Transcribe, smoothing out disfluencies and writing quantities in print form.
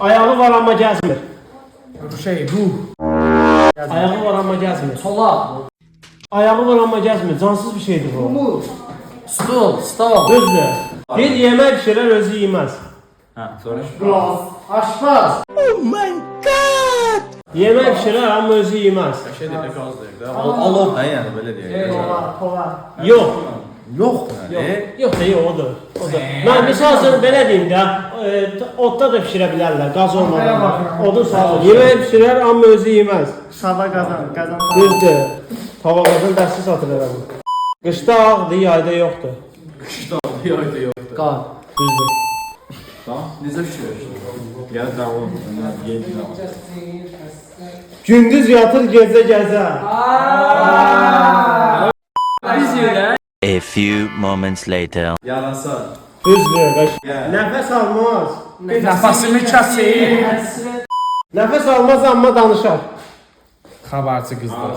Ayağı var amma gəzmir. Ruh. Ayağı var amma gəzmir. Sola. Ayağı var amma gəzmir. Cansız bir şeydir bu. Umut. Stol. Düzdür. Bir yemək pişirər özü yeməz. Ha, sonra. Aşpaz. Yemək pişirər amma özü yeməz. Şey deyək, gaz deyək də. Alov da yəni belə deyək. Kova. Yox. Yox. Yox da yox odur. Odur. Mən misal üçün belə deyim də, odda da pişirə bilərlər, qaz olmadan. Odun sağır. Yemək pişirər amma özü yeməz. Şaba qazan. Düzdür. Tavaqadan dəsti satılır bu. Qışda ağdır, yayda yoxdur. Qışda yayda yoxdur. Qan. Düzdür. Tamam. Necə pişirir? Gəl davam. Yeni davam. Gündüz yatır, gecə gəzər. Biz yerə. A few moments later. Yarasa. Düzdür. Gəl. Nəfəs almaz. Nəfəsimi kəsir. Nəfəs almaz amma danışar. Xəbərçi qızlar.